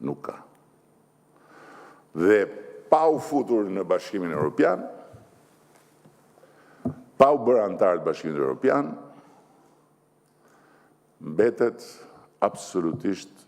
Nuk ka. Dhe pa u futur në Bashkimin Evropian, pa u bërë antar të Bashkimit Evropian, mbetet absolutisht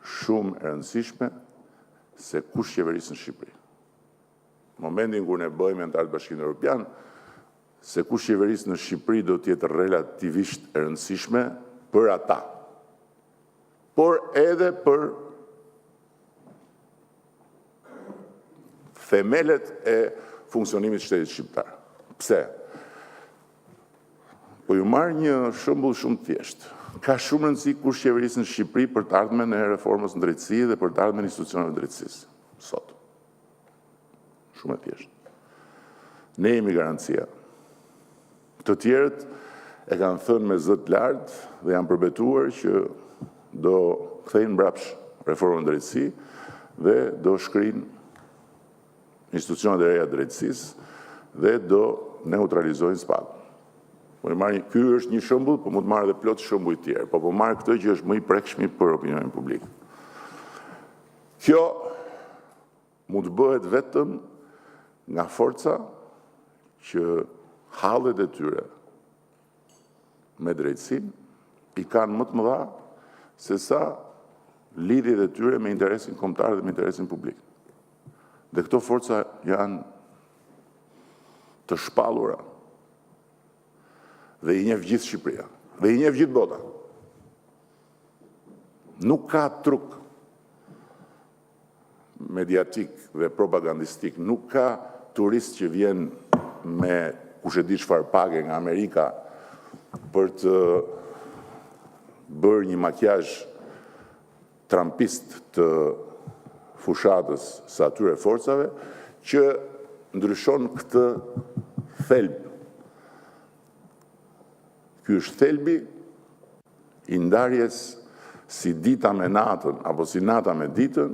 shumë e rëndësishme se kush qeverisë në Shqipëri. Në momentin kur ne bëjmë antar të Bashkimit Evropian, se kush qeverisë në Shqipëri do të jetë relativisht e rëndësishme për ata, por edhe për themelet e funksionimit shtetit shqiptar. Pse? Po ju marrë një shembull shumë thjesht. Ka shumë rëndësi kush qeverisë në Shqipëri për të ardhmen e reformës në drejtësi dhe për të ardhmen e institucioneve të drejtësisë. Sot. Shumë e thjeshtë. Ne jemi garancia. Të tjerët e kanë thënë me zë të lartë dhe janë përbetuar që do kthejnë mbrapsh reformën në drejtësi dhe do shkrijnë institucionet e reja të drejtësisë dhe do neutralizojnë spadën. Ky është një shembull, po mund të marrë edhe plot shembuj të tjerë, po marrë këtë që është më i prekshëm për opinionin publik. Kjo mund të bëhet vetëm nga forca që hallet e tyre me drejtësinë i kanë më të mëdha se sa lidhjet e tyre me interesin kombëtar dhe me interesin publik. Dhe këto forca janë të shpallura dhe i njeh gjithë Shqipëria, dhe i njeh gjithë bota. Nuk ka truk mediatik dhe propagandistik, nuk ka turist që vjen me kush e di çfarë page nga Amerika për të bërë një makiazh trampist të fushatës së atyre forcave që ndryshon këtë thelb. Ky është thelbi i ndarjes si dita me natën, apo si nata me ditën,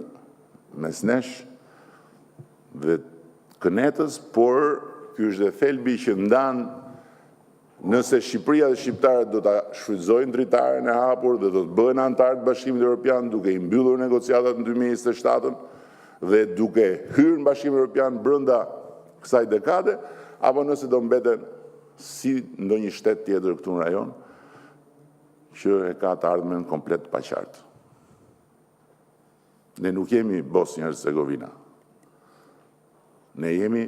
mes nesh dhe kënetës, por ky është dhe thelbi që ndan nëse Shqipëria dhe shqiptarët do ta shfrytëzojnë dritaren e hapur dhe do të bëhen antarë të Bashkimit Evropian duke i mbyllur negociatat në 2027 dhe duke hyrë në Bashkimin Evropian brenda kësaj dekade, apo nëse do mbeten si ndonjë shtet tjetër këtu në rajon që e ka të ardhmen komplet paqartë. Ne nuk jemi Bosnjë-Hercegovina. Ne jemi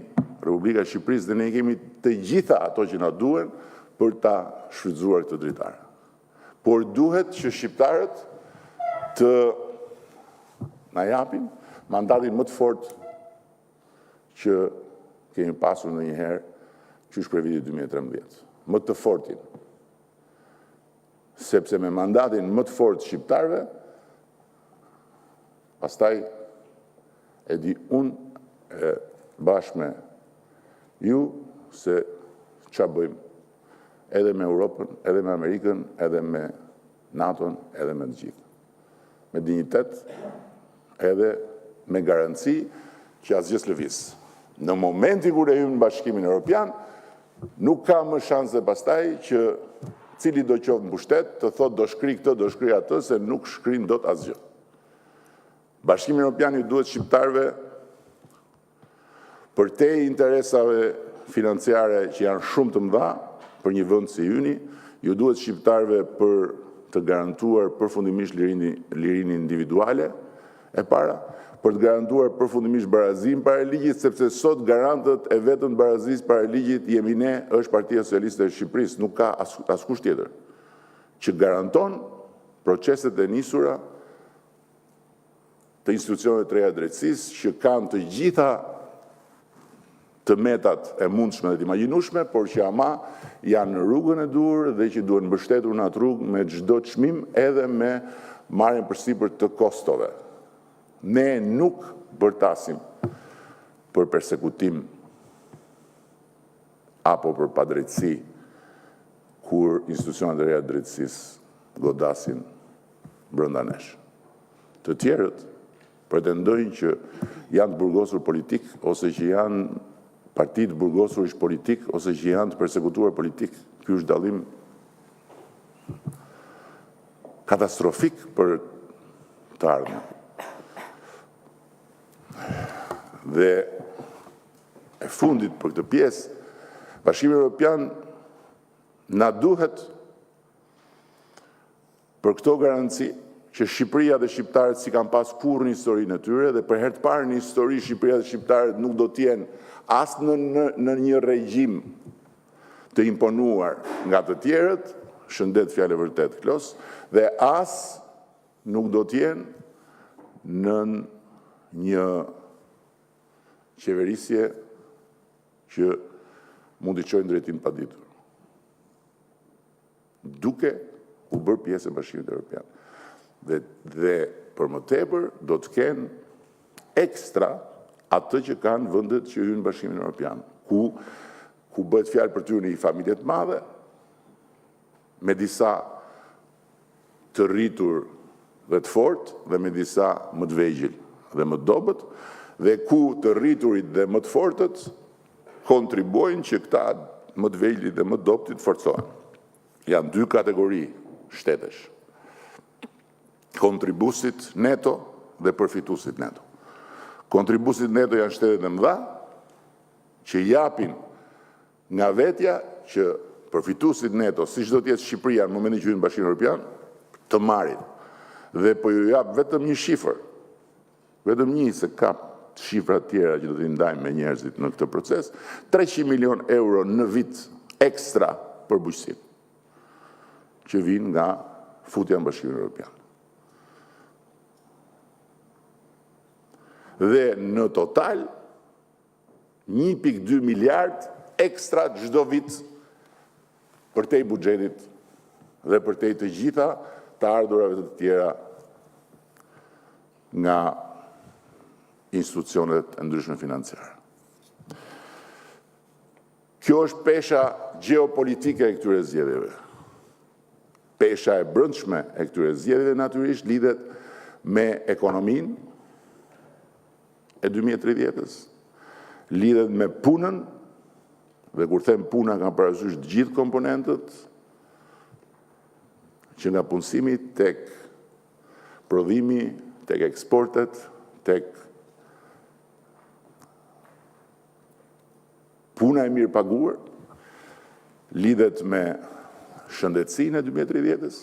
Republika e Shqipërisë dhe ne kemi të gjitha ato që na duhen për ta shfrytzuar këtë dritare. Por duhet që shqiptarët të na japin mandatin më të fortë që kemi pasur ndonjëherë qysh për vitin 2013. Më të fortin. Sepse me mandatin më të fortë shqiptarëve, pastaj e di unë bashkë me ju se çfarë bëjmë edhe me Europën, edhe me Amerikën, edhe me NATO-n, edhe me të gjithë. Me dinjitet, edhe me garanci që asgjë s'lëviz. Në momentin kur e hymë në Bashkimin Evropian, nuk ka më shanse pastaj që cili do qoftë në pushtet të thotë do shkri këtë, do shkri atë, se nuk shkrin dot asgjë. Bashkimi Evropian i duhet shqiptarëve për te interesave financiare që janë shumë të mëdha për një vend si yni, ju duhet shqiptarëve për të garantuar përfundimisht lirinë individuale e para, për të garantuar përfundimisht barazim para ligjit, sepse sot garantët e vetëm barazis para ligjit jemi ne, është Partia Socialiste e Shqipërisë, nuk ka askush tjetër, që garanton proceset e nisura të institucioneve të reja drejtësisë që kanë të gjitha të metat e mundshme dhe të imagjinueshme, por që ama janë në rrugën e dur dhe që duhen mbështetur në atë rrugë me çdo çmim edhe me marrjen përsipër të kostove. Ne nuk bërtasim për persekutim apo për padrejtësi kur institucionet e reja të drejtësisë godasin brenda nesh. Të tjerët pretendojnë që janë të burgosur politik ose që janë partit burgosur ish politik ose që janë të persekutuar politik. Ky është dallim katastrofik për të ardhmen. Dhe e fundit për këtë pjesë, Bashkimi Evropian na duhet për këto garanci që Shqipëria dhe shqiptarët si kanë pas kurrë në historinë e tyre dhe për herë të parë në histori Shqipëria dhe shqiptarët nuk do të jenë as në një regjim të imponuar nga të tjerët, shëndet fjalë e vërtet Klos, dhe as nuk do të jenë në një qeverisje që mund të çojë drejtim paditur. Duke u bërë pjesë e Bashkimit Evropian. Dhe për më tepër do të kenë ekstra atë që kanë vendet që hyn në Bashkimin Evropian, ku bëhet fjalë për ty në një familje të madhe, me disa të rritur dhe të fortë dhe me disa më të vegjël dhe më të dobët, dhe ku të rriturit dhe më të fortët kontribuojnë që këta më të vegjëlit dhe më të dobët të forcohen. Janë dy kategori shtetesh. Kontribusit neto dhe përfitusit neto. Kontribusit neto janë shtetet e mëdha, që japin nga vetja që përfitusit neto, si që do t'jetë Shqipëria në momentin që hyn në Bashkimin Evropian, të marrin. Dhe po ju jap vetëm një shifër, vetëm një, se ka shifra tjera që do t'i ndajmë me njerëzit në këtë proces, 300 milion euro në vit ekstra për bujqësinë, që vinë nga futja në Bashkimin Evropian. Dhe në total 1.2 miliard ekstra çdo vit për te i buxhetit dhe për te i të gjitha të ardhurave të tjera nga institucionet e ndryshme financiare. Kjo është pesha gjeopolitike e këtyre zgjedhjeve. Pesha e brendshme e këtyre zgjedhjeve natyrisht lidhet me ekonominë e 2030-s, lidhet me punën, dhe kur them puna kanë parasysh të gjithë komponentët, që nga punësimi tek prodhimi, tek eksportet, tek puna e mirë paguar, lidhet me shëndetësinë e 2030-s,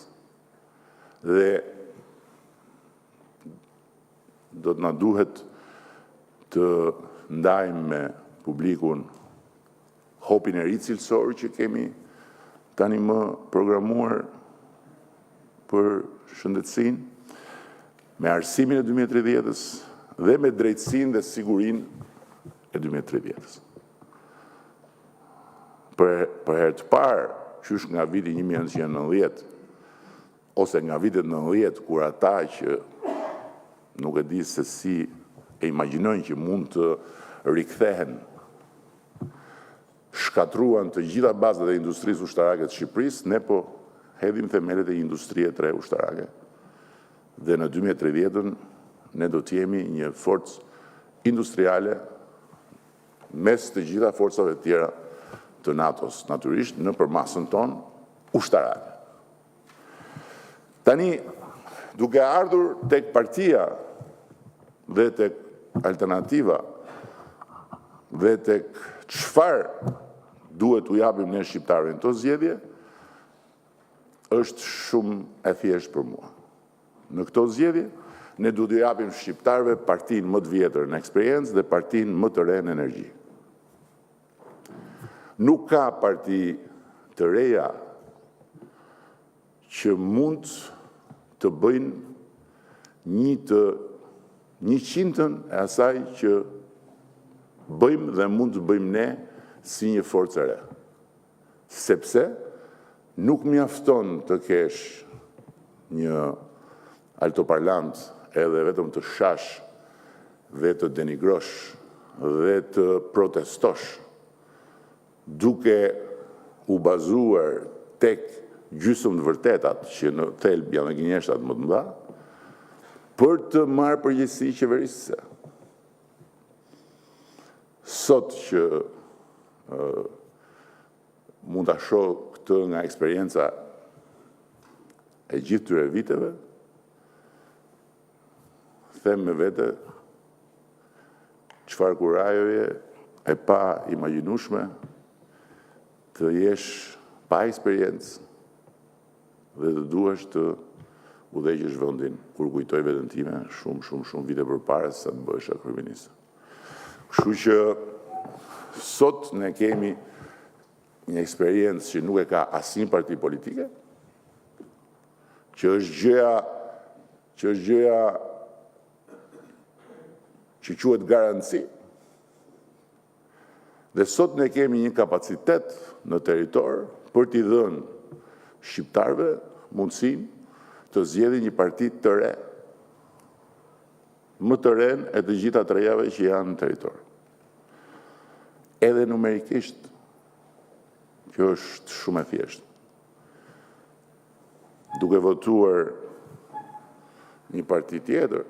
dhe do të na duhet të ndajmë me publikun hopin e ri cilësor që kemi tani më programuar për shëndetësinë, me arsimin e 2030-s dhe me drejtësinë dhe sigurinë e 2030-s. Për herë të parë, qysh nga viti 1990, ose nga vitet 90, kur ata që nuk e di se si e imagjinojnë që mund të rikthehen, shkatruan të gjitha bazat e industrisë ushtarake të Shqipërisë, ne po hedhim themelet e industrie të re ushtarake. Dhe në 2030 ne do të jemi një forcë industriale mes të gjitha forcave tjera të NATO-s, natyrisht në përmasën tonë ushtarake. Tani, duke ardhur tek partia dhe tek alternativa dhe tek çfarë duhet u japim ne shqiptarëve në këto zgjedhje, është shumë e thjeshtë për mua. Në këto zgjedhje, ne duhet u japim shqiptarëve partinë më të vjetër në eksperiencë dhe partinë më të re në energji. Nuk ka parti të reja që mund të bëjnë 100-ën e asaj që bëjmë dhe mund të bëjmë ne si një forcë e re. Sepse nuk mjafton të kesh një altoparlant edhe vetëm të shash dhe të denigrosh dhe të protestosh, duke u bazuar tek gjysmë të vërtetat që në thelb janë gënjeshtat më të mëdha, për të marrë përgjegjësi qeverisëse. Sot që mund ta shoh këtë nga eksperienca e gjithë këtyre viteve, them me vete çfarë kurajoje e pa imagjinueshme të jesh pa eksperiencë dhe të duhesh të udhëheqësh vendin, kur kujtoj veten time shumë vite përpara se sa të bëhesha kryeminist. Kështu që sot ne kemi një eksperiencë që nuk e ka asnjë parti politike, që është gjëja që quhet garanci. Dhe sot ne kemi një kapacitet në territor për t'i dhënë shqiptarëve mundësinë të zgjedhin një parti të re, më të renë e të gjitha trejave që janë në territor. Edhe numerikisht, kjo është shumë e thjeshtë. Duke votuar një parti tjetër,